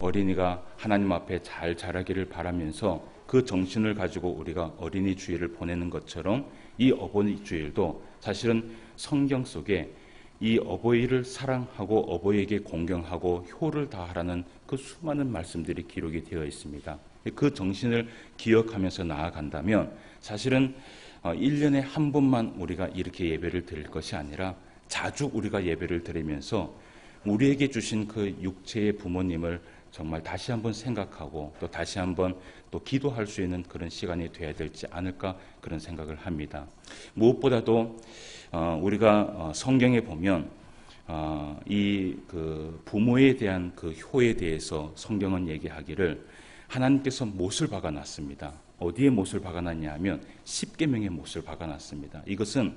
어린이가 하나님 앞에 잘 자라기를 바라면서 그 정신을 가지고 우리가 어린이 주일을 보내는 것처럼 이 어버이 주일도 사실은 성경 속에 이 어버이를 사랑하고 어버이에게 공경하고 효를 다하라는 그 수많은 말씀들이 기록이 되어 있습니다. 그 정신을 기억하면서 나아간다면 사실은 1년에 한 번만 우리가 이렇게 예배를 드릴 것이 아니라 자주 우리가 예배를 드리면서 우리에게 주신 그 육체의 부모님을 정말 다시 한번 생각하고 또 다시 한번 또 기도할 수 있는 그런 시간이 돼야 되지 않을까 그런 생각을 합니다. 무엇보다도 우리가 성경에 보면 이 그 부모에 대한 그 효에 대해서 성경은 얘기하기를 하나님께서 못을 박아놨습니다. 어디에 못을 박아놨냐 하면 십계명의 못을 박아놨습니다. 이것은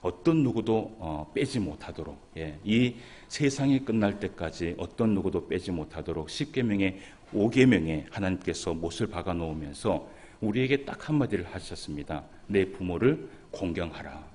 어떤 누구도 빼지 못하도록, 이 세상이 끝날 때까지 어떤 누구도 빼지 못하도록 십계명의 5계명에 하나님께서 못을 박아놓으면서 우리에게 딱 한마디를 하셨습니다. 내 부모를 공경하라.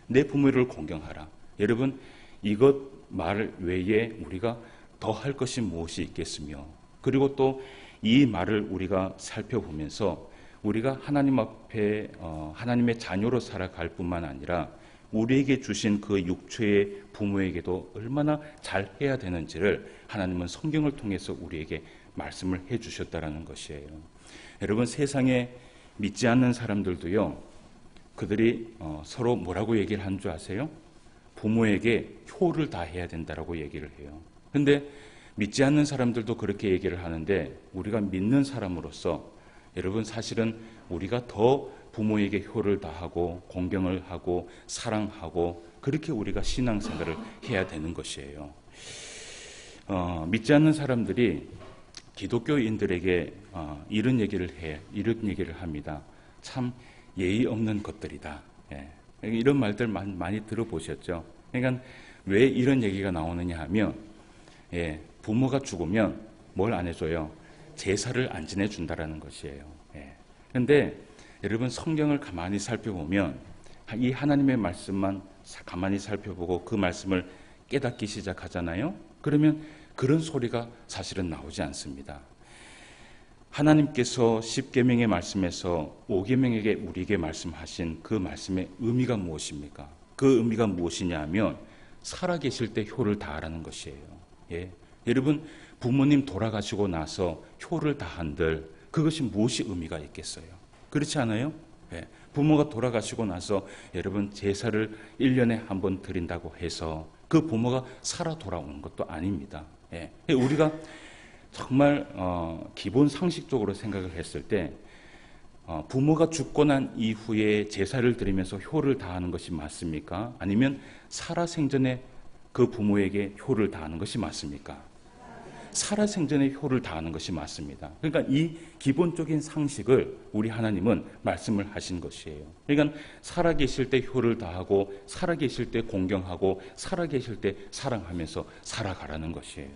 내 부모를 공경하라. 여러분, 이것 말 외에 우리가 더 할 것이 무엇이 있겠으며, 그리고 또 이 말을 우리가 살펴보면서 우리가 하나님 앞에 하나님의 자녀로 살아갈 뿐만 아니라 우리에게 주신 그 육체의 부모에게도 얼마나 잘해야 되는지를 하나님은 성경을 통해서 우리에게 말씀을 해주셨다라는 것이에요. 여러분, 세상에 믿지 않는 사람들도요, 그들이 서로 뭐라고 얘기를 한 줄 아세요? 부모에게 효를 다해야 된다라고 얘기를 해요. 근데 믿지 않는 사람들도 그렇게 얘기를 하는데 우리가 믿는 사람으로서 여러분, 사실은 우리가 더 부모에게 효를 다하고 공경을 하고 사랑하고 그렇게 우리가 신앙생활을 해야 되는 것이에요. 믿지 않는 사람들이 기독교인들에게 이런 얘기를 합니다. 참 예의 없는 것들이다. 이런 말들 많이 들어보셨죠? 그러니까 왜 이런 얘기가 나오느냐 하면 부모가 죽으면 뭘 안 해줘요? 제사를 안 지내준다라는 것이에요. 그런데 여러분, 성경을 가만히 살펴보면 이 하나님의 말씀만 가만히 살펴보고 그 말씀을 깨닫기 시작하잖아요. 그러면 그런 소리가 사실은 나오지 않습니다. 하나님께서 십계명의 말씀에서 5계명에게 우리에게 말씀하신 그 말씀의 의미가 무엇입니까? 그 의미가 무엇이냐 하면 살아계실 때 효를 다하라는 것이에요. 여러분, 부모님 돌아가시고 나서 효를 다한들 그것이 무엇이 의미가 있겠어요? 그렇지 않아요? 부모가 돌아가시고 나서 여러분 제사를 1년에 한 번 드린다고 해서 그 부모가 살아 돌아오는 것도 아닙니다. 우리가 정말 기본 상식적으로 생각을 했을 때 부모가 죽고 난 이후에 제사를 드리면서 효를 다하는 것이 맞습니까? 아니면 살아생전에 그 부모에게 효를 다하는 것이 맞습니까? 살아생전에 효를 다하는 것이 맞습니다. 그러니까 이 기본적인 상식을 우리 하나님은 말씀을 하신 것이에요. 그러니까 살아계실 때 효를 다하고 살아계실 때 공경하고 살아계실 때 사랑하면서 살아가라는 것이에요.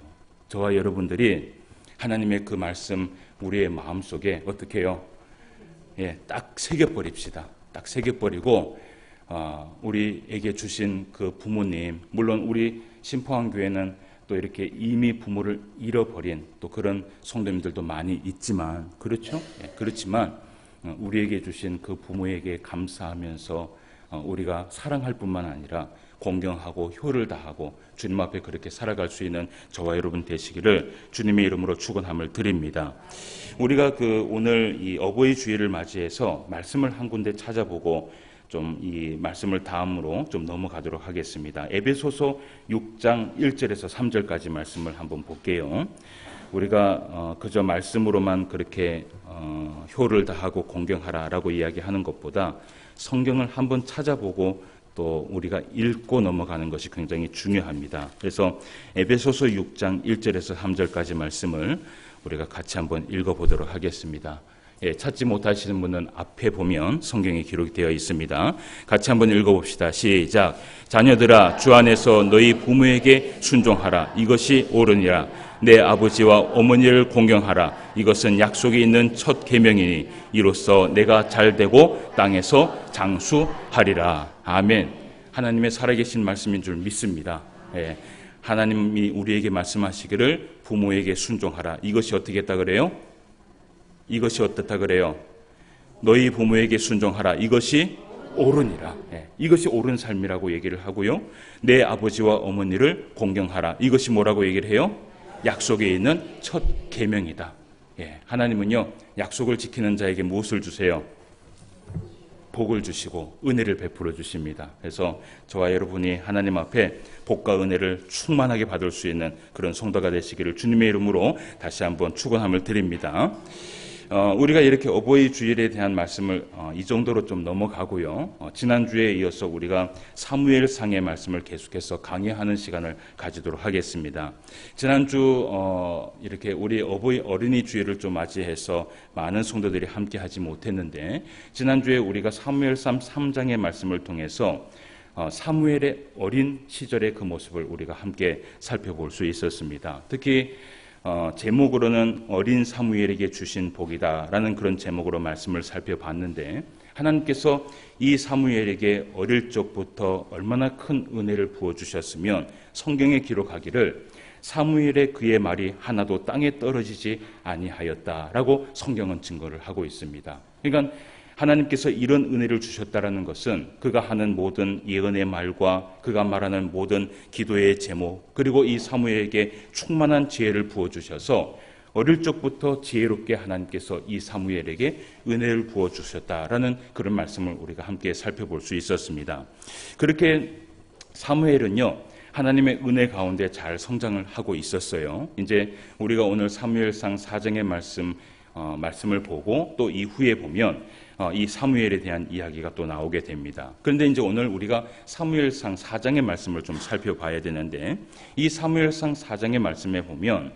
저와 여러분들이 하나님의 그 말씀 우리의 마음속에 어떻게 해요? 딱 새겨버립시다. 딱 새겨버리고 우리에게 주신 그 부모님, 물론 우리 신포항교회는 또 이렇게 이미 부모를 잃어버린 또 그런 성도님들도 많이 있지만, 그렇죠? 그렇지만 우리에게 주신 그 부모에게 감사하면서 우리가 사랑할 뿐만 아니라 공경하고 효를 다하고 주님 앞에 그렇게 살아갈 수 있는 저와 여러분 되시기를 주님의 이름으로 축원함을 드립니다. 우리가 오늘 이 어버이 주일을 맞이해서 말씀을 한 군데 찾아보고 좀 이 말씀을 다음으로 좀 넘어가도록 하겠습니다. 에베소서 6장 1절에서 3절까지 말씀을 한번 볼게요. 우리가 그저 말씀으로만 그렇게 효를 다하고 공경하라라고 이야기하는 것보다 성경을 한번 찾아보고 또 우리가 읽고 넘어가는 것이 굉장히 중요합니다. 그래서 에베소서 6장 1절에서 3절까지 말씀을 우리가 같이 한번 읽어보도록 하겠습니다. 찾지 못하시는 분은 앞에 보면 성경에 기록이 되어 있습니다. 같이 한번 읽어봅시다. 시작. 자녀들아, 주 안에서 너희 부모에게 순종하라. 이것이 옳으니라. 내 아버지와 어머니를 공경하라. 이것은 약속이 있는 첫 계명이니 이로써 내가 잘되고 땅에서 장수하리라. 아멘. 하나님의 살아계신 말씀인 줄 믿습니다. 하나님이 우리에게 말씀하시기를 부모에게 순종하라. 이것이 어떻게 했다 그래요? 이것이 어떻다 그래요? 너희 부모에게 순종하라. 이것이 옳으니라. 이것이 옳은 삶이라고 얘기를 하고요. 내 아버지와 어머니를 공경하라. 이것이 뭐라고 얘기를 해요? 약속에 있는 첫 계명이다. 하나님은요, 약속을 지키는 자에게 무엇을 주세요? 복을 주시고 은혜를 베풀어 주십니다. 그래서 저와 여러분이 하나님 앞에 복과 은혜를 충만하게 받을 수 있는 그런 성도가 되시기를 주님의 이름으로 다시 한번 축원함을 드립니다. 우리가 이렇게 어버이 주일에 대한 말씀을 이 정도로 좀 넘어가고요. 지난주에 이어서 우리가 사무엘상의 말씀을 계속해서 강의하는 시간을 가지도록 하겠습니다. 지난주 이렇게 우리 어린이 주일을 좀 맞이해서 많은 성도들이 함께 하지 못했는데, 지난주에 우리가 사무엘상 3장의 말씀을 통해서 사무엘의 어린 시절의 그 모습을 우리가 함께 살펴볼 수 있었습니다. 특히 제목으로는 어린 사무엘에게 주신 복이다라는 그런 제목으로 말씀을 살펴봤는데, 하나님께서 이 사무엘에게 어릴 적부터 얼마나 큰 은혜를 부어주셨으면 성경에 기록하기를 사무엘의 그의 말이 하나도 땅에 떨어지지 아니하였다라고 성경은 증거를 하고 있습니다. 그러니까 하나님께서 이런 은혜를 주셨다라는 것은 그가 하는 모든 예언의 말과 그가 말하는 모든 기도의 제목, 그리고 이 사무엘에게 충만한 지혜를 부어주셔서 어릴 적부터 지혜롭게 하나님께서 이 사무엘에게 은혜를 부어주셨다라는 그런 말씀을 우리가 함께 살펴볼 수 있었습니다. 그렇게 사무엘은요, 하나님의 은혜 가운데 잘 성장을 하고 있었어요. 이제 우리가 오늘 사무엘상 4장의 말씀을 보고 또 이후에 보면 이 사무엘에 대한 이야기가 또 나오게 됩니다. 그런데 이제 오늘 우리가 사무엘상 4장의 말씀을 좀 살펴봐야 되는데, 이 사무엘상 4장의 말씀에 보면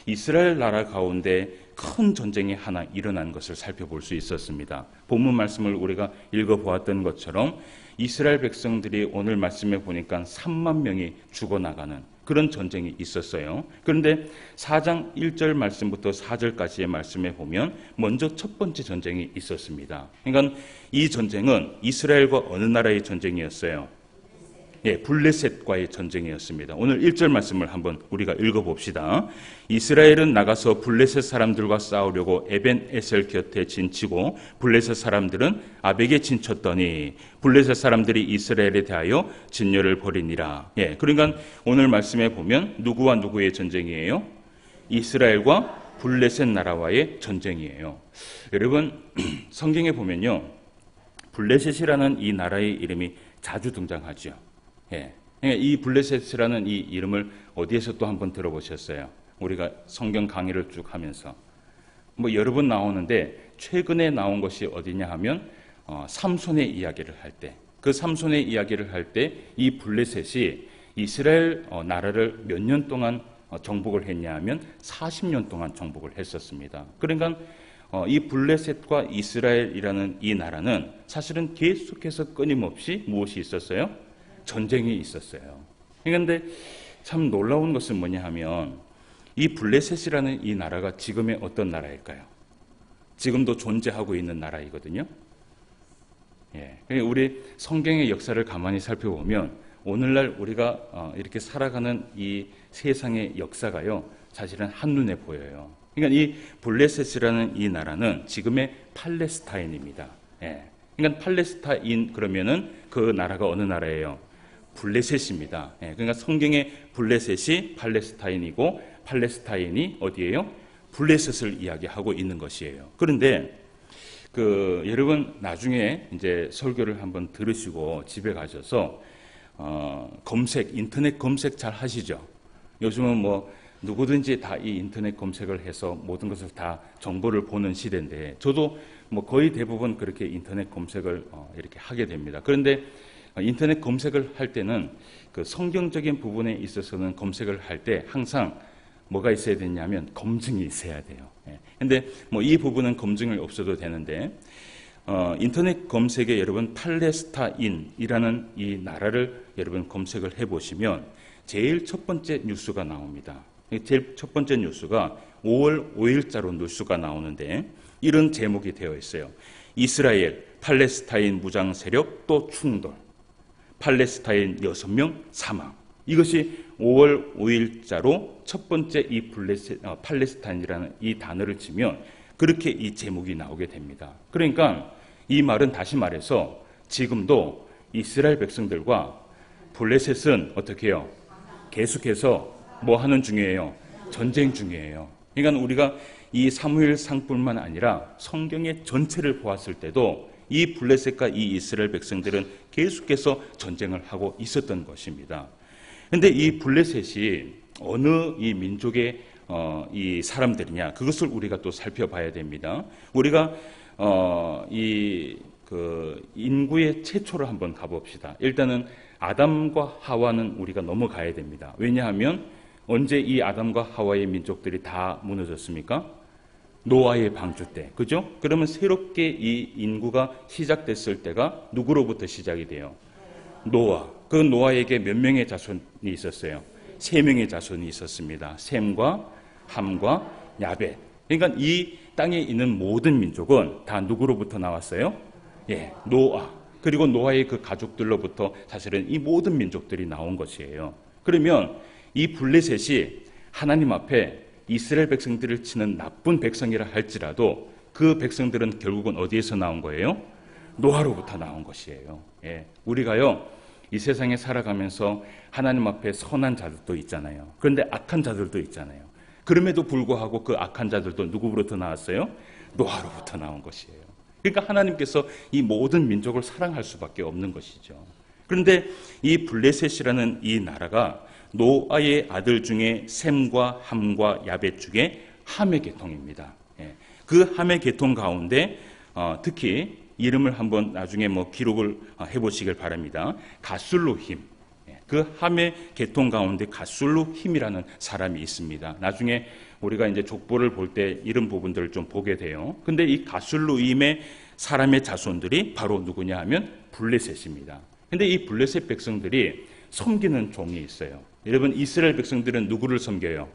이스라엘 나라 가운데 큰 전쟁이 하나 일어난 것을 살펴볼 수 있었습니다. 본문 말씀을 우리가 읽어보았던 것처럼 이스라엘 백성들이 오늘 말씀에 보니까 3만 명이 죽어나가는 그런 전쟁이 있었어요. 그런데 4장 1절 말씀부터 4절까지의 말씀에 보면 먼저 첫 번째 전쟁이 있었습니다. 그러니까 이 전쟁은 이스라엘과 어느 나라의 전쟁이었어요? 블레셋과의 전쟁이었습니다. 오늘 1절 말씀을 한번 우리가 읽어봅시다. 이스라엘은 나가서 블레셋 사람들과 싸우려고 에벤에셀 곁에 진치고 블레셋 사람들은 아벡에 진쳤더니 블레셋 사람들이 이스라엘에 대하여 진열을 벌이니라. 그러니까 오늘 말씀에 보면 누구와 누구의 전쟁이에요? 이스라엘과 블레셋 나라와의 전쟁이에요. 여러분, 성경에 보면요, 블레셋이라는 이 나라의 이름이 자주 등장하죠. 이 블레셋이라는 이 이름을 어디에서 또 한번 들어보셨어요? 우리가 성경 강의를 쭉 하면서 여러 번 나오는데, 최근에 나온 것이 어디냐 하면 삼손의 이야기를 할 때, 그 삼손의 이야기를 할 때 이 블레셋이 이스라엘 나라를 몇 년 동안 정복을 했냐 하면 40년 동안 정복을 했었습니다. 그러니까 이 블레셋과 이스라엘이라는 이 나라는 사실은 계속해서 끊임없이 무엇이 있었어요? 전쟁이 있었어요. 그런데 참 놀라운 것은 뭐냐 하면 이 블레셋이라는 이 나라가 지금의 어떤 나라일까요? 지금도 존재하고 있는 나라이거든요. 우리 성경의 역사를 가만히 살펴보면 오늘날 우리가 이렇게 살아가는 이 세상의 역사가요, 사실은 한눈에 보여요. 그러니까 이 블레셋이라는 이 나라는 지금의 팔레스타인입니다. 그러니까 팔레스타인 그러면은 그 나라가 어느 나라예요? 블레셋입니다. 그러니까 성경의 블레셋이 팔레스타인이고 팔레스타인이 어디예요? 블레셋을 이야기하고 있는 것이에요. 그런데 여러분 나중에 이제 설교를 한번 들으시고 집에 가셔서 인터넷 검색 잘 하시죠? 요즘은 누구든지 다 이 인터넷 검색을 해서 모든 것을 다 정보를 보는 시대인데, 저도 거의 대부분 그렇게 인터넷 검색을 이렇게 하게 됩니다. 그런데 인터넷 검색을 할 때는 그 성경적인 부분에 있어서는 검색을 할 때 항상 뭐가 있어야 되냐면 검증이 있어야 돼요. 근데 이 부분은 검증이 없어도 되는데, 인터넷 검색에 여러분 팔레스타인이라는 이 나라를 여러분 검색을 해보시면 제일 첫 번째 뉴스가 나옵니다. 제일 첫 번째 뉴스가 5월 5일자로 뉴스가 나오는데 이런 제목이 되어 있어요. 이스라엘, 팔레스타인 무장 세력 또 충돌. 팔레스타인 6명 사망. 이것이 5월 5일자로 첫 번째 이 팔레스타인이라는 이 단어를 치면 그렇게 이 제목이 나오게 됩니다. 그러니까 이 말은 다시 말해서 지금도 이스라엘 백성들과 블레셋은 어떻게 해요? 계속해서 뭐 하는 중이에요? 전쟁 중이에요. 그러니까 우리가 이 사무엘상뿐만 아니라 성경의 전체를 보았을 때도 이 블레셋과 이 이스라엘 백성들은 계속해서 전쟁을 하고 있었던 것입니다. 그런데 이 블레셋이 어느 이 민족의 이 사람들이냐, 그것을 우리가 또 살펴봐야 됩니다. 우리가 인구의 최초를 한번 가봅시다. 일단은 아담과 하와는 우리가 넘어가야 됩니다. 왜냐하면 언제 이 아담과 하와의 민족들이 다 무너졌습니까? 노아의 방주 때, 그죠? 그러면 새롭게 이 인구가 시작됐을 때가 누구로부터 시작이 돼요? 노아. 그 노아에게 몇 명의 자손이 있었어요? 3명의 자손이 있었습니다. 셈과 함과 야벳. 그러니까 이 땅에 있는 모든 민족은 다 누구로부터 나왔어요? 예, 노아. 그리고 노아의 그 가족들로부터 사실은 이 모든 민족들이 나온 것이에요. 그러면 이 블레셋이 하나님 앞에 이스라엘 백성들을 치는 나쁜 백성이라 할지라도 그 백성들은 결국은 어디에서 나온 거예요? 노아로부터 나온 것이에요. 예, 우리가요 이 세상에 살아가면서 하나님 앞에 선한 자들도 있잖아요. 그런데 악한 자들도 있잖아요. 그럼에도 불구하고 그 악한 자들도 누구로부터 나왔어요? 노아로부터 나온 것이에요. 그러니까 하나님께서 이 모든 민족을 사랑할 수밖에 없는 것이죠. 그런데 이 블레셋이라는 이 나라가 노아의 아들 중에 셈과 함과 야벳 중에 함의 계통입니다. 그 함의 계통 가운데 특히 이름을 한번 나중에 기록을 해보시길 바랍니다. 가술루힘. 그 함의 계통 가운데 가술루힘이라는 사람이 있습니다. 나중에 우리가 이제 족보를 볼 때 이런 부분들을 좀 보게 돼요. 근데 이 가술루힘의 사람의 자손들이 바로 누구냐 하면 블레셋입니다. 근데 이 블레셋 백성들이 섬기는 종이 있어요. 여러분, 이스라엘 백성들은 누구를 섬겨요?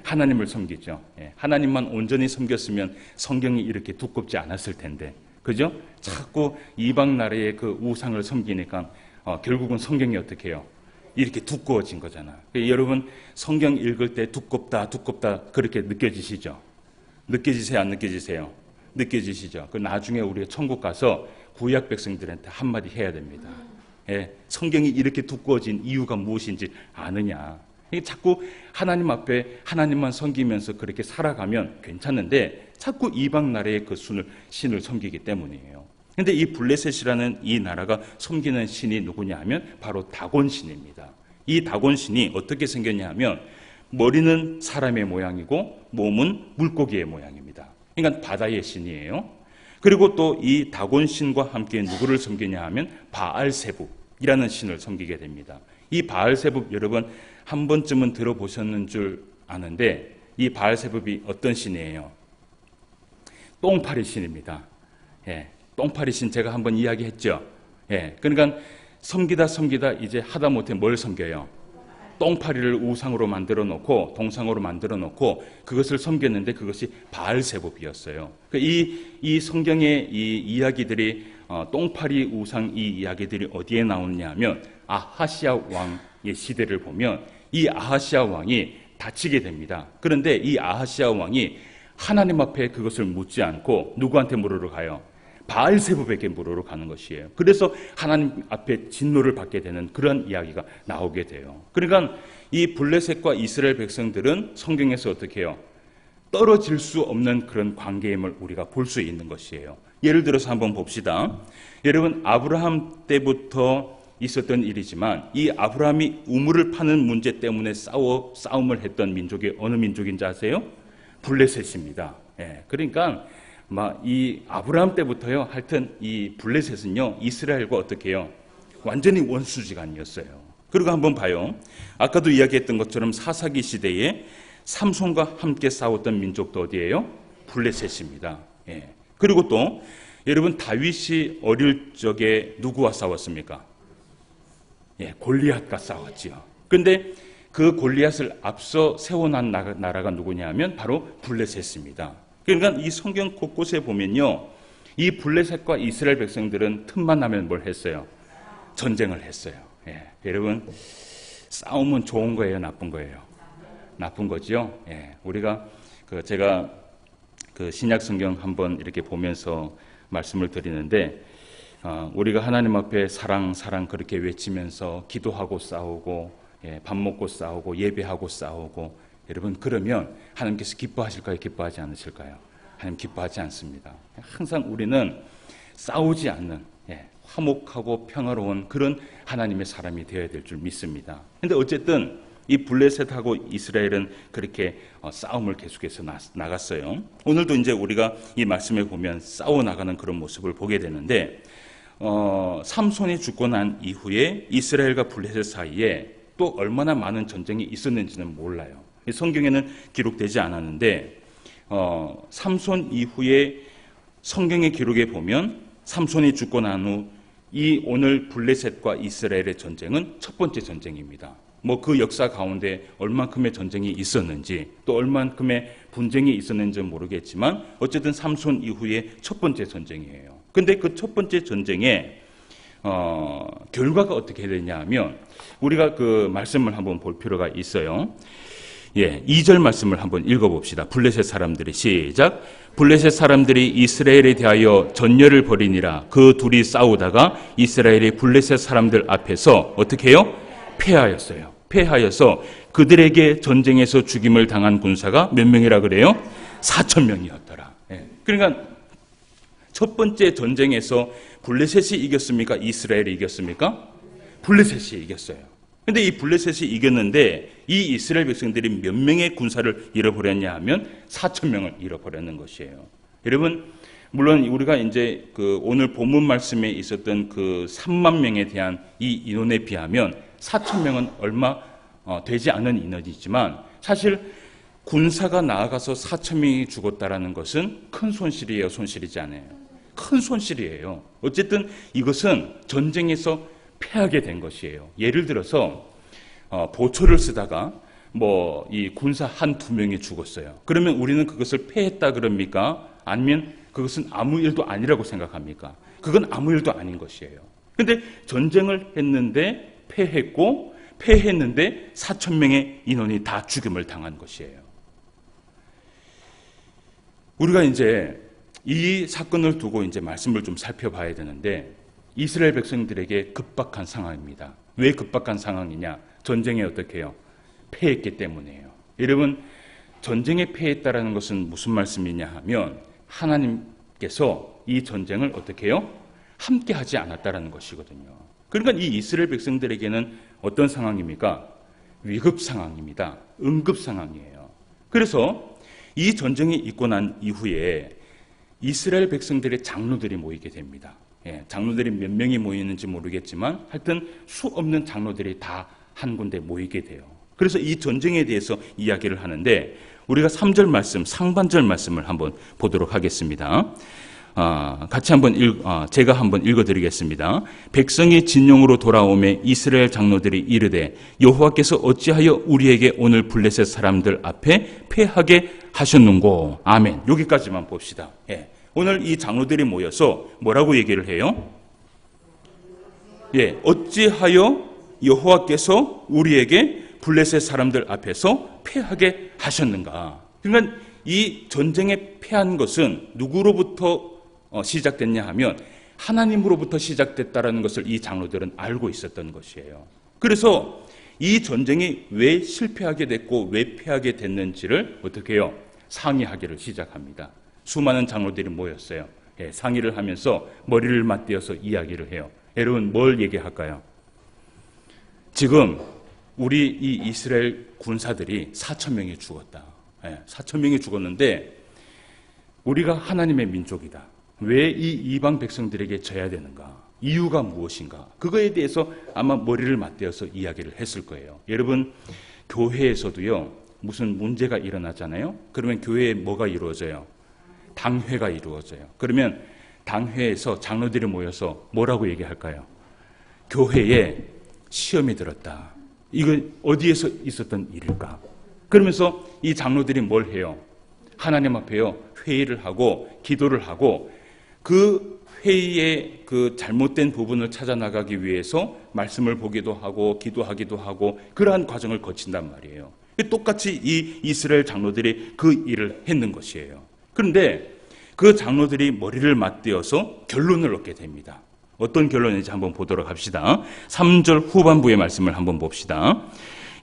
하나님을 섬기죠. 하나님만 온전히 섬겼으면 성경이 이렇게 두껍지 않았을 텐데, 그죠? 자꾸 이방 나라의 그 우상을 섬기니까 결국은 성경이 어떻게 해요? 이렇게 두꺼워진 거잖아. 여러분, 성경 읽을 때 두껍다 그렇게 느껴지시죠? 느껴지세요? 안 느껴지세요? 느껴지시죠? 그 나중에 우리가 천국 가서 구약 백성들한테 한마디 해야 됩니다. 성경이 이렇게 두꺼워진 이유가 무엇인지 아느냐. 자꾸 하나님 앞에 하나님만 섬기면서 그렇게 살아가면 괜찮은데 자꾸 이방 나라의 그 신을 섬기기 때문이에요. 그런데 이 블레셋이라는 이 나라가 섬기는 신이 누구냐 하면 바로 다곤 신입니다. 이 다곤 신이 어떻게 생겼냐 하면 머리는 사람의 모양이고 몸은 물고기의 모양입니다. 그러니까 바다의 신이에요. 그리고 또 이 다곤 신과 함께 누구를 섬기냐 하면 바알세붑이라는 신을 섬기게 됩니다. 이 바알세붑 여러분 한 번쯤은 들어보셨는 줄 아는데 이 바알세붑이 어떤 신이에요? 똥파리 신입니다. 똥파리 신 제가 한번 이야기했죠. 그러니까 섬기다 이제 하다못해 뭘 섬겨요? 똥파리를 우상으로 만들어 놓고 동상으로 만들어 놓고 그것을 섬겼는데 그것이 바알세붑이었어요. 이 성경의 이 이야기들이 똥파리 우상 이 이야기들이 어디에 나오느냐 하면 아하시아 왕의 시대를 보면 이 아하시아 왕이 다치게 됩니다. 그런데 이 아하시아 왕이 하나님 앞에 그것을 묻지 않고 누구한테 물으러 가요? 바알세붑에게 물으러 가는 것이에요. 그래서 하나님 앞에 진노를 받게 되는 그런 이야기가 나오게 돼요. 그러니까 이 블레셋과 이스라엘 백성들은 성경에서 어떻게 해요? 떨어질 수 없는 그런 관계임을 우리가 볼 수 있는 것이에요. 예를 들어서 한번 봅시다. 여러분, 아브라함 때부터 있었던 일이지만 이 아브라함이 우물을 파는 문제 때문에 싸움을 했던 민족이 어느 민족인지 아세요? 블레셋입니다. 그러니까 이 아브라함 때부터요. 하여튼 이 블레셋은요. 이스라엘과 어떻게 해요? 완전히 원수지간이었어요. 그리고 한번 봐요. 아까도 이야기했던 것처럼 사사기 시대에 삼손과 함께 싸웠던 민족도 어디예요? 블레셋입니다. 그리고 또 여러분 다윗이 어릴 적에 누구와 싸웠습니까? 골리앗과 싸웠지요. 그런데 그 골리앗을 앞서 세워난 나라가 누구냐 하면 바로 블레셋입니다. 그러니까 이 성경 곳곳에 보면요. 이 블레셋과 이스라엘 백성들은 틈만 나면 뭘 했어요? 전쟁을 했어요. 여러분 싸움은 좋은 거예요, 나쁜 거예요? 나쁜 거지요. 예, 우리가 제가 신약 성경 한번 이렇게 보면서 말씀을 드리는데, 우리가 하나님 앞에 사랑 그렇게 외치면서 기도하고 싸우고, 예, 밥 먹고 싸우고 예배하고 싸우고, 여러분 그러면 하나님께서 기뻐하실까요? 기뻐하지 않으실까요? 하나님 기뻐하지 않습니다. 항상 우리는 싸우지 않는, 예, 화목하고 평화로운 그런 하나님의 사람이 되어야 될 줄 믿습니다. 그런데 어쨌든 이 블레셋하고 이스라엘은 그렇게 싸움을 계속해서 나갔어요. 오늘도 이제 우리가 이 말씀에 보면 싸워 나가는 그런 모습을 보게 되는데, 삼손이 죽고 난 이후에 이스라엘과 블레셋 사이에 또 얼마나 많은 전쟁이 있었는지는 몰라요. 성경에는 기록되지 않았는데, 삼손 이후에 성경의 기록에 보면 삼손이 죽고 난 후 이 오늘 블레셋과 이스라엘의 전쟁은 첫 번째 전쟁입니다. 그 역사 가운데 얼만큼의 전쟁이 있었는지, 또 얼만큼의 분쟁이 있었는지 모르겠지만 어쨌든 삼손 이후에 첫 번째 전쟁이에요. 근데 그 첫 번째 전쟁의 결과가 어떻게 되냐 하면, 우리가 그 말씀을 한번 볼 필요가 있어요. 예, 2절 말씀을 한번 읽어봅시다. 블레셋 사람들이 시작. 블레셋 사람들이 이스라엘에 대하여 전열을 벌이니라. 그 둘이 싸우다가 이스라엘이 블레셋 사람들 앞에서 어떻게 해요? 패하였어요. 패하여서 그들에게 전쟁에서 죽임을 당한 군사가 몇 명이라 그래요? 4,000명이었더라. 예. 그러니까 첫 번째 전쟁에서 블레셋이 이겼습니까? 이스라엘이 이겼습니까? 블레셋이 이겼어요. 근데 이 블레셋이 이겼는데 이 이스라엘 백성들이 몇 명의 군사를 잃어버렸냐 하면 4,000명을 잃어버렸는 것이에요. 여러분, 물론 우리가 이제 오늘 본문 말씀에 있었던 3만 명에 대한 이 인원에 비하면 4,000명은 얼마 되지 않은 인원이지만, 사실 군사가 나아가서 4,000명이 죽었다라는 것은 큰 손실이에요, 손실이지 않아요? 큰 손실이에요. 어쨌든 이것은 전쟁에서 패하게 된 것이에요. 예를 들어서 보초를 쓰다가 이 군사 한두 명이 죽었어요. 그러면 우리는 그것을 패했다 그럽니까? 아니면 그것은 아무 일도 아니라고 생각합니까? 그건 아무 일도 아닌 것이에요. 근데 전쟁을 했는데 패했는데 4,000명의 인원이 다 죽임을 당한 것이에요. 우리가 이제 이 사건을 두고 이제 말씀을 좀 살펴봐야 되는데, 이스라엘 백성들에게 급박한 상황입니다. 왜 급박한 상황이냐? 전쟁에 어떻게 해요? 패했기 때문이에요. 여러분, 전쟁에 패했다라는 것은 무슨 말씀이냐 하면, 하나님께서 이 전쟁을 어떻게 해요? 함께 하지 않았다라는 것이거든요. 그러니까 이 이스라엘 백성들에게는 어떤 상황입니까? 위급 상황입니다. 응급 상황이에요. 그래서 이 전쟁이 있고 난 이후에 이스라엘 백성들의 장로들이 모이게 됩니다. 예, 장로들이 몇 명이 모이는지 모르겠지만 하여튼 수 없는 장로들이 다 한 군데 모이게 돼요. 그래서 이 전쟁에 대해서 이야기를 하는데, 우리가 3절 말씀, 상반절 말씀을 한번 보도록 하겠습니다. 같이 제가 한번 읽어드리겠습니다. 백성이 진영으로 돌아오매 이스라엘 장로들이 이르되, 여호와께서 어찌하여 우리에게 오늘 블레셋 사람들 앞에 패하게 하셨는고. 아멘. 여기까지만 봅시다. 예. 오늘 이 장로들이 모여서 뭐라고 얘기를 해요? 예, 어찌하여 여호와께서 우리에게 블레셋 사람들 앞에서 패하게 하셨는가? 그러니까 이 전쟁에 패한 것은 누구로부터 시작됐냐 하면 하나님으로부터 시작됐다라는 것을 이 장로들은 알고 있었던 것이에요. 그래서 이 전쟁이 왜 실패하게 됐고 왜 패하게 됐는지를 어떻게 해요? 상의하기를 시작합니다. 수많은 장로들이 모였어요. 예, 상의를 하면서 머리를 맞대어서 이야기를 해요. 여러분, 뭘 얘기할까요? 지금 우리 이 이스라엘 군사들이 4,000명이 죽었다. 예, 4,000명이 죽었는데 우리가 하나님의 민족이다. 왜 이 이방 백성들에게 져야 되는가? 이유가 무엇인가? 그거에 대해서 아마 머리를 맞대어서 이야기를 했을 거예요. 여러분, 교회에서도요, 무슨 문제가 일어나잖아요. 그러면 교회에 뭐가 이루어져요? 당회가 이루어져요. 그러면 당회에서 장로들이 모여서 뭐라고 얘기할까요? 교회에 시험이 들었다. 이거 어디에서 있었던 일일까? 그러면서 이 장로들이 뭘 해요? 하나님 앞에요, 회의를 하고 기도를 하고 그 회의의 그 잘못된 부분을 찾아 나가기 위해서 말씀을 보기도 하고 기도하기도 하고 그러한 과정을 거친단 말이에요. 똑같이 이 이스라엘 장로들이 그 일을 했는 것이에요. 그런데 그 장로들이 머리를 맞대어서 결론을 얻게 됩니다. 어떤 결론인지 한번 보도록 합시다. 3절 후반부의 말씀을 한번 봅시다.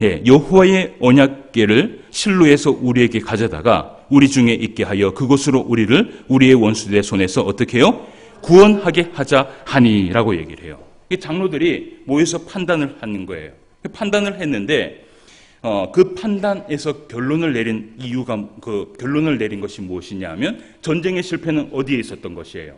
여호와의 언약궤를 실로에서 우리에게 가져다가 우리 중에 있게 하여 그곳으로 우리를 우리의 원수들의 손에서 어떻게 해요? 구원하게 하자 하니라고 얘기를 해요. 장로들이 모여서 판단을 하는 거예요. 판단을 했는데 그 판단에서 결론을 내린 이유가, 그 결론을 내린 것이 무엇이냐 하면 전쟁의 실패는 어디에 있었던 것이에요?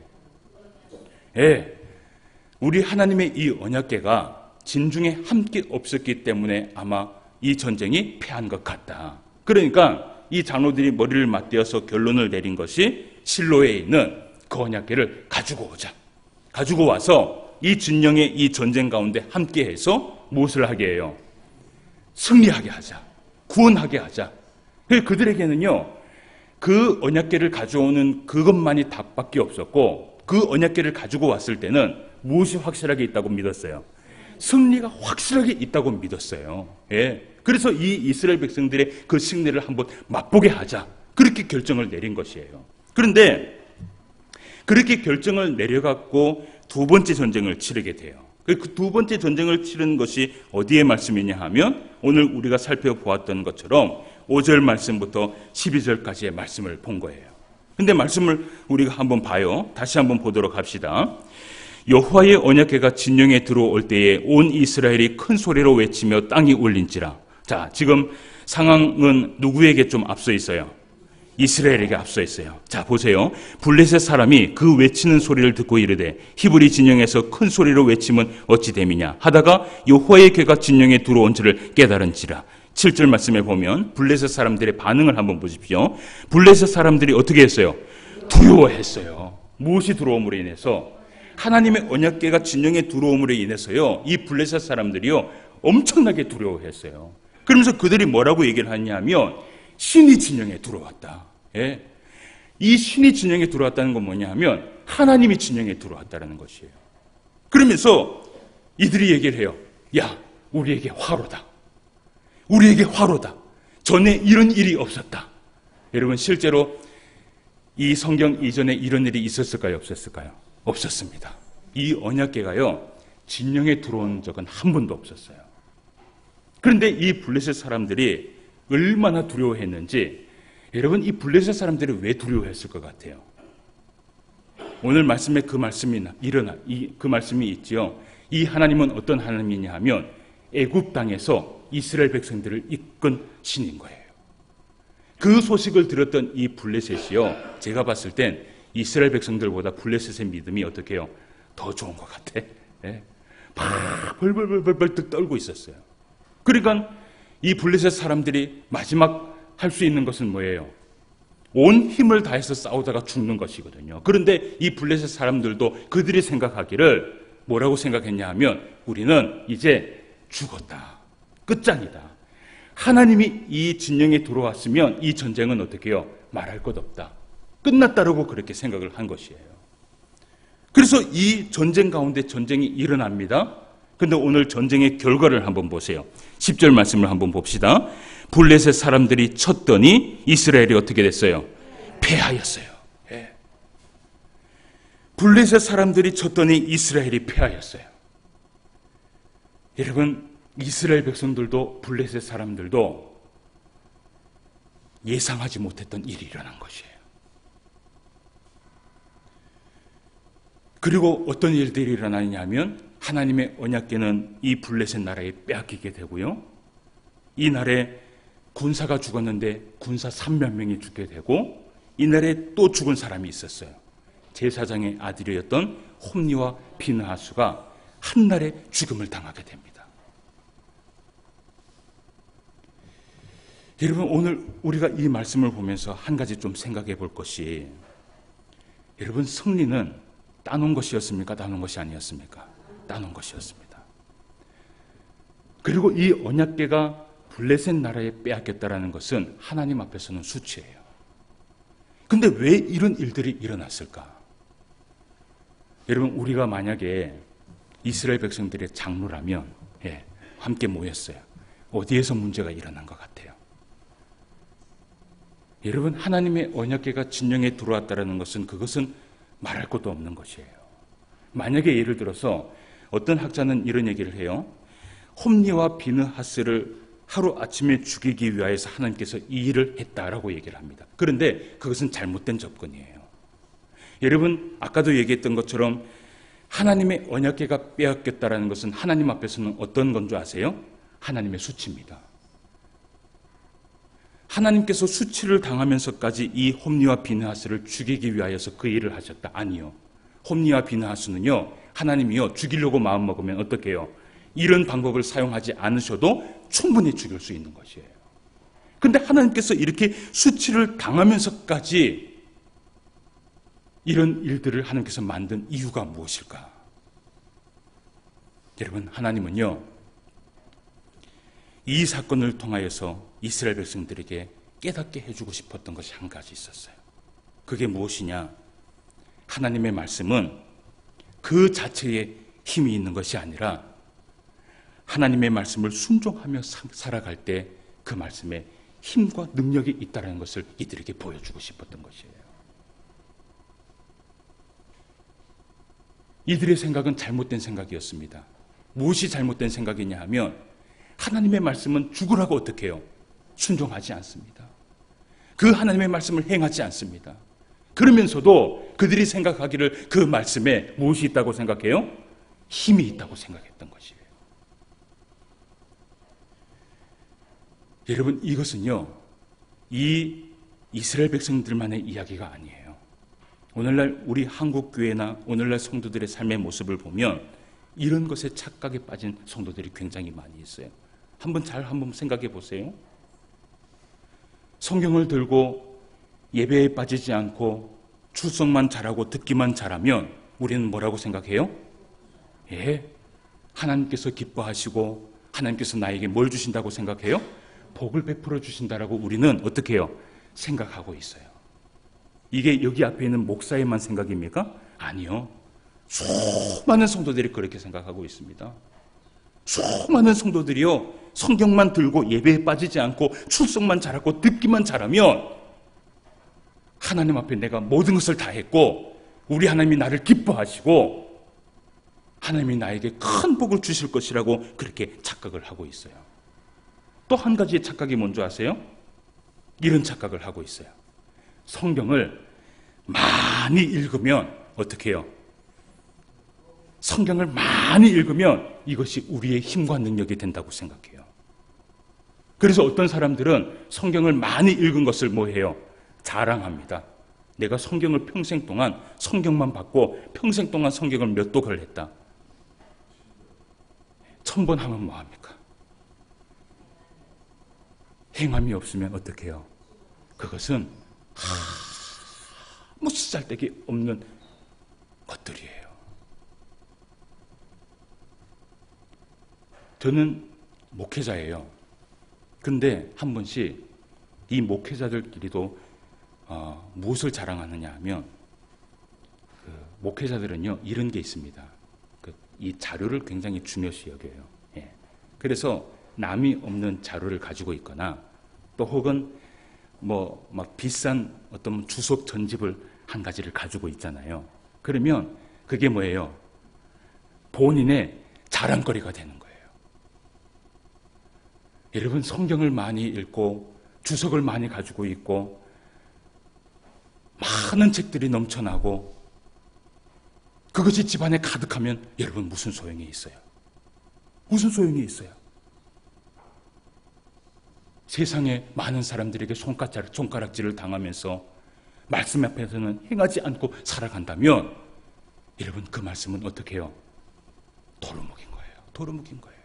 우리 하나님의 이 언약궤가 진중에 함께 없었기 때문에 아마 이 전쟁이 패한 것 같다. 그러니까 이 장로들이 머리를 맞대어서 결론을 내린 것이 실로에 있는 그 언약궤를 가지고 오자. 가지고 와서 이 진영의 이 전쟁 가운데 함께해서 무엇을 하게 해요? 승리하게 하자. 구원하게 하자. 그들에게는요, 그 언약궤를 가져오는 그것만이 답밖에 없었고, 그 언약궤를 가지고 왔을 때는 무엇이 확실하게 있다고 믿었어요? 승리가 확실하게 있다고 믿었어요. 그래서 이 이스라엘 백성들의 그 승리를 한번 맛보게 하자. 그렇게 결정을 내린 것이에요. 그런데 그렇게 결정을 내려갖고 두 번째 전쟁을 치르게 돼요. 그 두 번째 전쟁을 치른 것이 어디에 말씀이냐 하면 오늘 우리가 살펴보았던 것처럼 5절 말씀부터 12절까지의 말씀을 본 거예요. 근데 말씀을 우리가 한번 봐요. 다시 한번 보도록 합시다. 여호와의 언약궤가 진영에 들어올 때에 온 이스라엘이 큰 소리로 외치며 땅이 울린지라. 자, 지금 상황은 누구에게 좀 앞서 있어요? 이스라엘에게 앞서 있어요. 자, 보세요. 블레셋 사람이 그 외치는 소리를 듣고 이르되 히브리 진영에서 큰 소리로 외치면 어찌 됨이냐 하다가 여호와의 궤가 진영에 들어온 줄을 깨달은지라. 7절 말씀에 보면 블레셋 사람들의 반응을 한번 보십시오. 블레셋 사람들이 어떻게 했어요? 두려워했어요. 무엇이 들어옴으로 인해서? 하나님의 언약궤가 진영에 들어옴으로 인해서요, 이 블레셋 사람들이요 엄청나게 두려워했어요. 그러면서 그들이 뭐라고 얘기를 하냐면 신이 진영에 들어왔다. 이 신이 진영에 들어왔다는 건 뭐냐 하면 하나님이 진영에 들어왔다는 것이에요. 그러면서 이들이 얘기를 해요. 야, 우리에게 화로다. 우리에게 화로다. 전에 이런 일이 없었다. 여러분, 실제로 이 성경 이전에 이런 일이 있었을까요? 없었을까요? 없었습니다. 이 언약궤가요 진영에 들어온 적은 한 번도 없었어요. 그런데 이 블레셋 사람들이 얼마나 두려워했는지, 여러분, 이 블레셋 사람들이 왜 두려워했을 것 같아요? 오늘 말씀에 그 말씀이 그 말씀이 있지요. 이 하나님은 어떤 하나님이냐 하면 애굽 땅에서 이스라엘 백성들을 이끈 신인 거예요. 그 소식을 들었던 이 블레셋이요, 제가 봤을 땐 이스라엘 백성들보다 블레셋의 믿음이 어떻게 해요? 더 좋은 것 같아. 막 벌벌벌벌 떨고 있었어요. 그러니까 이 블레셋 사람들이 마지막 할 수 있는 것은 뭐예요? 온 힘을 다해서 싸우다가 죽는 것이거든요. 그런데 이 블레셋 사람들도 그들이 생각하기를 뭐라고 생각했냐 하면 우리는 이제 죽었다. 끝장이다. 하나님이 이 진영에 들어왔으면 이 전쟁은 어떻게 해요? 말할 것 없다. 끝났다라고 그렇게 생각을 한 것이에요. 그래서 이 전쟁 가운데 전쟁이 일어납니다. 근데 오늘 전쟁의 결과를 한번 보세요. 10절 말씀을 한번 봅시다. 블레셋 사람들이 쳤더니 이스라엘이 어떻게 됐어요? 패하였어요. 블레셋 사람들이 쳤더니 이스라엘이 패하였어요. 여러분, 이스라엘 백성들도 블레셋 사람들도 예상하지 못했던 일이 일어난 것이에요. 그리고 어떤 일들이 일어나냐면 하나님의 언약궤는 이 블레셋 나라에 빼앗기게 되고요. 이 날에 군사가 죽었는데 군사 3만 명이 죽게 되고 이 날에 또 죽은 사람이 있었어요. 제사장의 아들이었던 홈니와 비느하스가 한날에 죽음을 당하게 됩니다. 여러분, 오늘 우리가 이 말씀을 보면서 한 가지 좀 생각해 볼 것이, 여러분, 승리는 따놓은 것이었습니까? 따놓은 것이 아니었습니까? 따놓은 것이었습니다. 그리고 이 언약궤가 블레셋 나라에 빼앗겼다라는 것은 하나님 앞에서는 수치예요. 근데 왜 이런 일들이 일어났을까? 여러분, 우리가 만약에 이스라엘 백성들의 장로라면 함께 모였어요. 어디에서 문제가 일어난 것 같아요? 여러분, 하나님의 언약궤가 진영에 들어왔다는 것은 그것은 말할 것도 없는 것이에요. 만약에 예를 들어서 어떤 학자는 이런 얘기를 해요. 홈리와 비느하스를 하루아침에 죽이기 위하여서 하나님께서 이 일을 했다라고 얘기를 합니다. 그런데 그것은 잘못된 접근이에요. 여러분, 아까도 얘기했던 것처럼 하나님의 언약궤가 빼앗겼다는 것은 하나님 앞에서는 어떤 건 줄 아세요? 하나님의 수치입니다. 하나님께서 수치를 당하면서까지 이 홈리와 비느하스를 죽이기 위하여서 그 일을 하셨다? 아니요. 홈리와 비느하스는요, 하나님이요 죽이려고 마음먹으면 어떻게 해요? 이런 방법을 사용하지 않으셔도 충분히 죽일 수 있는 것이에요. 그런데 하나님께서 이렇게 수치를 당하면서까지 이런 일들을 하나님께서 만든 이유가 무엇일까? 여러분, 하나님은요 이 사건을 통하여서 이스라엘 백성들에게 깨닫게 해주고 싶었던 것이 한 가지 있었어요. 그게 무엇이냐? 하나님의 말씀은 그 자체에 힘이 있는 것이 아니라 하나님의 말씀을 순종하며 살아갈 때 그 말씀에 힘과 능력이 있다는 것을 이들에게 보여주고 싶었던 것이에요. 이들의 생각은 잘못된 생각이었습니다. 무엇이 잘못된 생각이냐 하면 하나님의 말씀은 죽으라고 어떻게 해요? 순종하지 않습니다. 그 하나님의 말씀을 행하지 않습니다. 그러면서도 그들이 생각하기를 그 말씀에 무엇이 있다고 생각해요? 힘이 있다고 생각했던 것이에요. 여러분, 이것은요 이 이스라엘 백성들만의 이야기가 아니에요. 오늘날 우리 한국 교회나 오늘날 성도들의 삶의 모습을 보면 이런 것에 착각에 빠진 성도들이 굉장히 많이 있어요. 한번 생각해 보세요. 성경을 들고 예배에 빠지지 않고 출석만 잘하고 듣기만 잘하면 우리는 뭐라고 생각해요? 하나님께서 기뻐하시고 하나님께서 나에게 뭘 주신다고 생각해요? 복을 베풀어 주신다라고 우리는 어떻게 해요? 생각하고 있어요. 이게 여기 앞에 있는 목사의만 생각입니까? 아니요. 수많은 성도들이 그렇게 생각하고 있습니다. 수많은 성도들이요 성경만 들고 예배에 빠지지 않고 출석만 잘하고 듣기만 잘하면 하나님 앞에 내가 모든 것을 다 했고 우리 하나님이 나를 기뻐하시고 하나님이 나에게 큰 복을 주실 것이라고 그렇게 착각을 하고 있어요. 또 한 가지의 착각이 뭔지 아세요? 이런 착각을 하고 있어요. 성경을 많이 읽으면 어떻게 해요? 성경을 많이 읽으면 이것이 우리의 힘과 능력이 된다고 생각해요. 그래서 어떤 사람들은 성경을 많이 읽은 것을 뭐해요? 자랑합니다. 내가 성경을 평생 동안 성경만 받고 평생 동안 성경을 몇 독을 했다. 1000번 하면 뭐합니까? 행함이 없으면 어떻게 해요? 그것은 아무 쓰잘데기 없는 것들이에요. 저는 목회자예요. 근데 한 번씩 이 목회자들끼리도 무엇을 자랑하느냐 하면 목회자들은요 이런 게 있습니다. 이 자료를 굉장히 중요시 여겨요. 그래서 남이 없는 자료를 가지고 있거나 또 혹은 막 비싼 어떤 주석 전집을 한 가지를 가지고 있잖아요. 그러면 그게 뭐예요? 본인의 자랑거리가 되는 거예요. 여러분, 성경을 많이 읽고 주석을 많이 가지고 있고 많은 책들이 넘쳐나고 그것이 집안에 가득하면 여러분 무슨 소용이 있어요? 무슨 소용이 있어요? 세상에 많은 사람들에게 손가락질을 당하면서 말씀 앞에서는 행하지 않고 살아간다면 여러분 그 말씀은 어떻게 해요? 도루묵인 거예요. 도루묵인 거예요.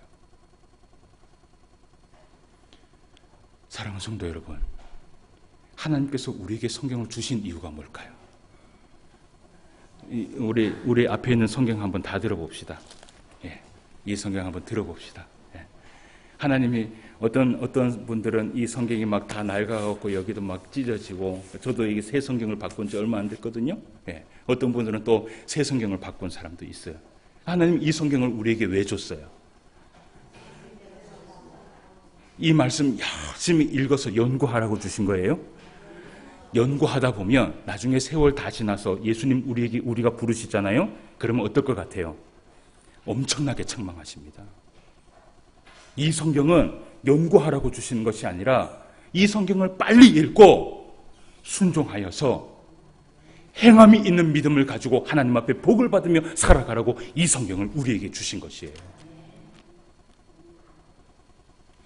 사랑하는 성도 여러분, 하나님께서 우리에게 성경을 주신 이유가 뭘까요? 우리 앞에 있는 성경 한번 다 들어봅시다. 이 성경 한번 들어봅시다. 하나님이 어떤 분들은 이 성경이 막 다 낡아갖고 여기도 막 찢어지고, 저도 이게 새 성경을 바꾼 지 얼마 안 됐거든요. 예. 어떤 분들은 또 새 성경을 바꾼 사람도 있어요. 하나님 이 성경을 우리에게 왜 줬어요? 이 말씀 열심히 읽어서 연구하라고 주신 거예요. 연구하다 보면 나중에 세월 다 지나서 예수님 우리가 부르시잖아요. 그러면 어떨 것 같아요? 엄청나게 책망하십니다. 이 성경은 연구하라고 주시는 것이 아니라 이 성경을 빨리 읽고 순종하여서 행함이 있는 믿음을 가지고 하나님 앞에 복을 받으며 살아가라고 이 성경을 우리에게 주신 것이에요.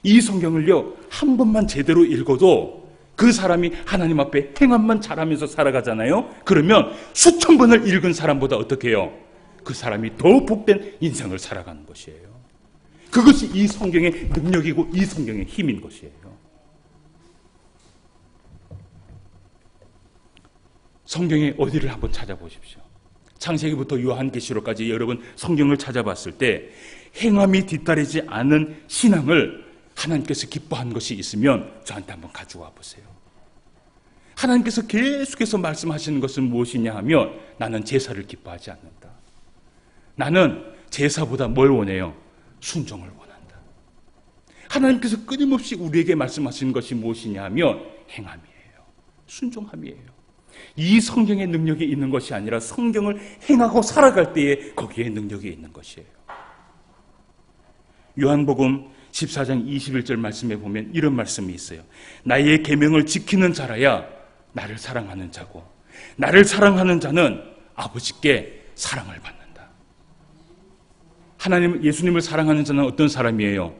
이 성경을요, 한 번만 제대로 읽어도 그 사람이 하나님 앞에 행함만 잘하면서 살아가잖아요. 그러면 수천 번을 읽은 사람보다 어떻게 해요? 그 사람이 더 복된 인생을 살아가는 것이에요. 그것이 이 성경의 능력이고 이 성경의 힘인 것이에요. 성경의 어디를 한번 찾아보십시오. 창세기부터 요한계시록까지 여러분 성경을 찾아봤을 때 행함이 뒤따르지 않은 신앙을 하나님께서 기뻐한 것이 있으면 저한테 한번 가져와 보세요. 하나님께서 계속해서 말씀하시는 것은 무엇이냐 하면 나는 제사를 기뻐하지 않는다. 나는 제사보다 뭘 원해요? 순종을 원한다. 하나님께서 끊임없이 우리에게 말씀하시는 것이 무엇이냐 하면 행함이에요. 순종함이에요. 이 성경의 능력이 있는 것이 아니라 성경을 행하고 살아갈 때에 거기에 능력이 있는 것이에요. 요한복음 14장 21절 말씀에 보면 이런 말씀이 있어요. 나의 계명을 지키는 자라야 나를 사랑하는 자고 나를 사랑하는 자는 아버지께 사랑을 받는다. 하나님, 예수님을 사랑하는 자는 어떤 사람이에요?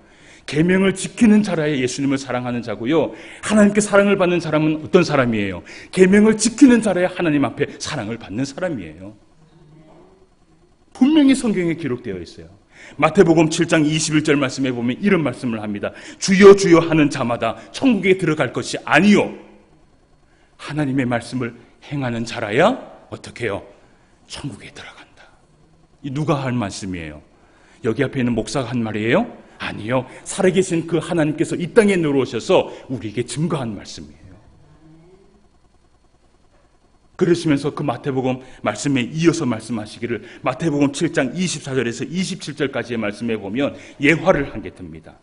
계명을 지키는 자라야 예수님을 사랑하는 자고요. 하나님께 사랑을 받는 사람은 어떤 사람이에요? 계명을 지키는 자라야 하나님 앞에 사랑을 받는 사람이에요. 분명히 성경에 기록되어 있어요. 마태복음 7장 21절 말씀에 보면 이런 말씀을 합니다. 주여 주여 하는 자마다 천국에 들어갈 것이 아니요 하나님의 말씀을 행하는 자라야 어떻게 해요? 천국에 들어간다. 이 누가 할 말씀이에요? 여기 앞에 있는 목사가 한 말이에요? 아니요. 살아계신 그 하나님께서 이 땅에 내려오셔서 우리에게 증거한 말씀이에요. 그러시면서 그 마태복음 말씀에 이어서 말씀하시기를 마태복음 7장 24절에서 27절까지의 말씀에 보면 예화를 한 게 듭니다.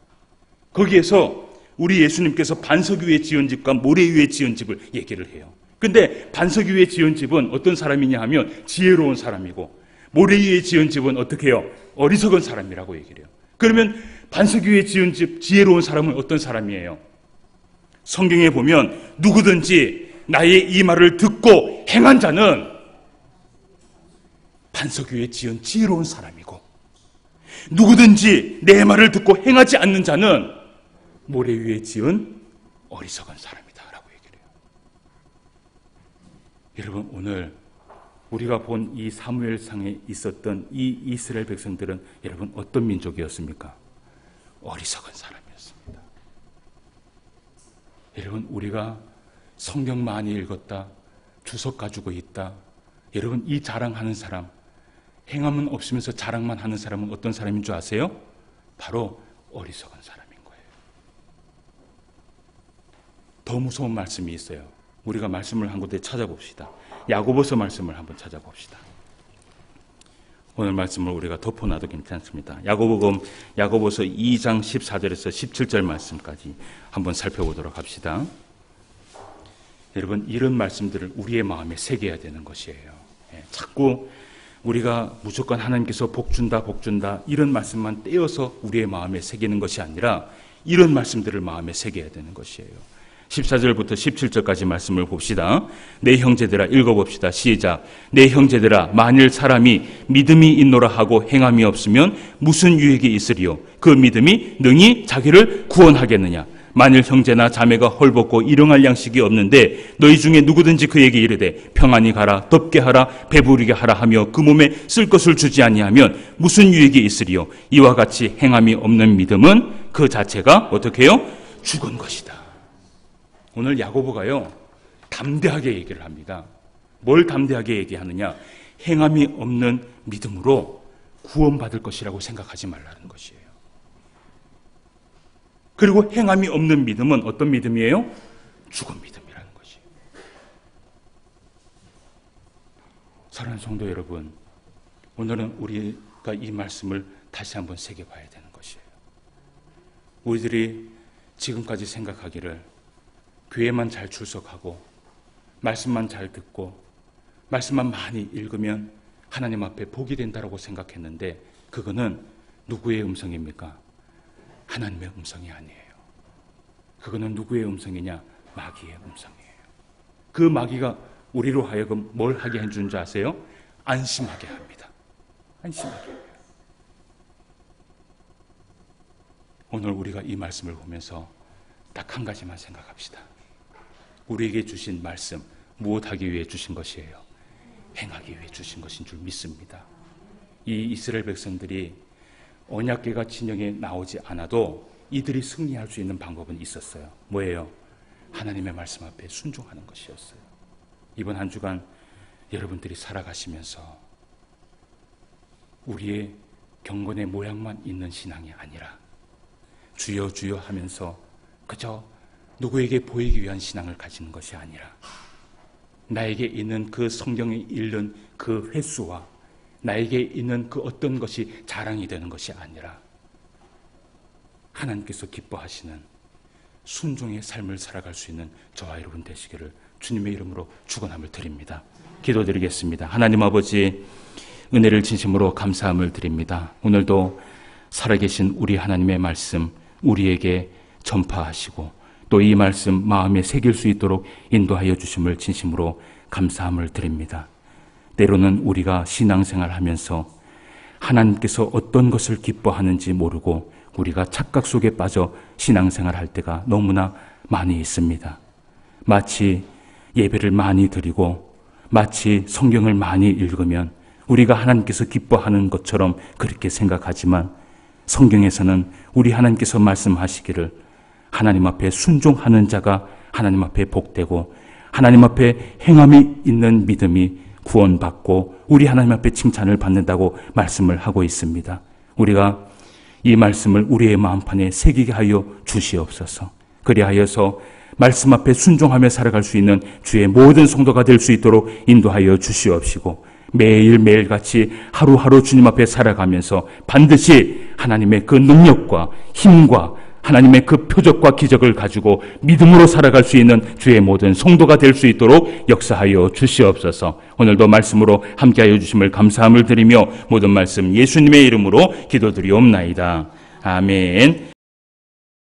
거기에서 우리 예수님께서 반석 위에 지은 집과 모래 위에 지은 집을 얘기를 해요. 근데 반석 위에 지은 집은 어떤 사람이냐 하면 지혜로운 사람이고 모래 위에 지은 집은 어떻게 해요? 어리석은 사람이라고 얘기를 해요. 그러면 반석 위에 지은 집 지혜로운 사람은 어떤 사람이에요? 성경에 보면 누구든지 나의 이 말을 듣고 행한 자는 반석 위에 지은 지혜로운 사람이고 누구든지 내 말을 듣고 행하지 않는 자는 모래 위에 지은 어리석은 사람이다 라고 얘기를 해요. 여러분, 오늘 우리가 본 이 사무엘상에 있었던 이 이스라엘 백성들은 여러분 어떤 민족이었습니까? 어리석은 사람이었습니다. 여러분, 우리가 성경 많이 읽었다, 주석 가지고 있다, 여러분 이 자랑하는 사람, 행함은 없으면서 자랑만 하는 사람은 어떤 사람인 줄 아세요? 바로 어리석은 사람인 거예요. 더 무서운 말씀이 있어요. 우리가 말씀을 한 곳에 찾아봅시다. 야고보서 말씀을 한번 찾아봅시다. 오늘 말씀을 우리가 덮어놔도 괜찮습니다. 야고보서 2장 14절에서 17절 말씀까지 한번 살펴보도록 합시다. 여러분, 이런 말씀들을 우리의 마음에 새겨야 되는 것이에요. 자꾸 우리가 무조건 하나님께서 복 준다 이런 말씀만 떼어서 우리의 마음에 새기는 것이 아니라 이런 말씀들을 마음에 새겨야 되는 것이에요. 14절부터 17절까지 말씀을 봅시다. 내 형제들아, 읽어봅시다. 시작. 내 형제들아, 만일 사람이 믿음이 있노라 하고 행함이 없으면 무슨 유익이 있으리요? 그 믿음이 능히 자기를 구원하겠느냐? 만일 형제나 자매가 헐벗고 일용할 양식이 없는데 너희 중에 누구든지 그에게 이르되 평안히 가라, 덥게 하라, 배부르게 하라 하며 그 몸에 쓸 것을 주지 아니하면 무슨 유익이 있으리요? 이와 같이 행함이 없는 믿음은 그 자체가 어떻게 해요? 죽은 것이다. 오늘 야고보가요, 담대하게 얘기를 합니다. 뭘 담대하게 얘기하느냐? 행함이 없는 믿음으로 구원받을 것이라고 생각하지 말라는 것이에요. 그리고 행함이 없는 믿음은 어떤 믿음이에요? 죽은 믿음이라는 것이에요. 사랑하는 성도 여러분, 오늘은 우리가 이 말씀을 다시 한번 새겨봐야 되는 것이에요. 우리들이 지금까지 생각하기를 교회만 잘 출석하고 말씀만 잘 듣고 말씀만 많이 읽으면 하나님 앞에 복이 된다고 생각했는데, 그거는 누구의 음성입니까? 하나님의 음성이 아니에요. 그거는 누구의 음성이냐? 마귀의 음성이에요. 그 마귀가 우리로 하여금 뭘 하게 해준 줄 아세요? 안심하게 합니다. 안심하게 해요. 오늘 우리가 이 말씀을 보면서 딱 한 가지만 생각합시다. 우리에게 주신 말씀, 무엇하기 위해 주신 것이에요? 행하기 위해 주신 것인 줄 믿습니다. 이 이스라엘 백성들이 언약궤가 진영에 나오지 않아도 이들이 승리할 수 있는 방법은 있었어요. 뭐예요? 하나님의 말씀 앞에 순종하는 것이었어요. 이번 한 주간 여러분들이 살아가시면서 우리의 경건의 모양만 있는 신앙이 아니라 주여 주여 하면서 그저 누구에게 보이기 위한 신앙을 가지는 것이 아니라 나에게 있는 그 성경에 읽는 그 횟수와 나에게 있는 그 어떤 것이 자랑이 되는 것이 아니라 하나님께서 기뻐하시는 순종의 삶을 살아갈 수 있는 저와 여러분 되시기를 주님의 이름으로 축원함을 드립니다. 기도드리겠습니다. 하나님 아버지, 은혜를 진심으로 감사함을 드립니다. 오늘도 살아계신 우리 하나님의 말씀 우리에게 전파하시고 또 이 말씀 마음에 새길 수 있도록 인도하여 주심을 진심으로 감사함을 드립니다. 때로는 우리가 신앙생활하면서 하나님께서 어떤 것을 기뻐하는지 모르고 우리가 착각 속에 빠져 신앙생활할 때가 너무나 많이 있습니다. 마치 예배를 많이 드리고 마치 성경을 많이 읽으면 우리가 하나님께서 기뻐하는 것처럼 그렇게 생각하지만, 성경에서는 우리 하나님께서 말씀하시기를 하나님 앞에 순종하는 자가 하나님 앞에 복되고 하나님 앞에 행함이 있는 믿음이 구원받고 우리 하나님 앞에 칭찬을 받는다고 말씀을 하고 있습니다. 우리가 이 말씀을 우리의 마음판에 새기게 하여 주시옵소서. 그리하여서 말씀 앞에 순종하며 살아갈 수 있는 주의 모든 성도가 될 수 있도록 인도하여 주시옵시고, 매일매일같이 하루하루 주님 앞에 살아가면서 반드시 하나님의 그 능력과 힘과 하나님의 그 표적과 기적을 가지고 믿음으로 살아갈 수 있는 주의 모든 성도가 될 수 있도록 역사하여 주시옵소서. 오늘도 말씀으로 함께하여 주심을 감사함을 드리며 모든 말씀 예수님의 이름으로 기도드리옵나이다. 아멘.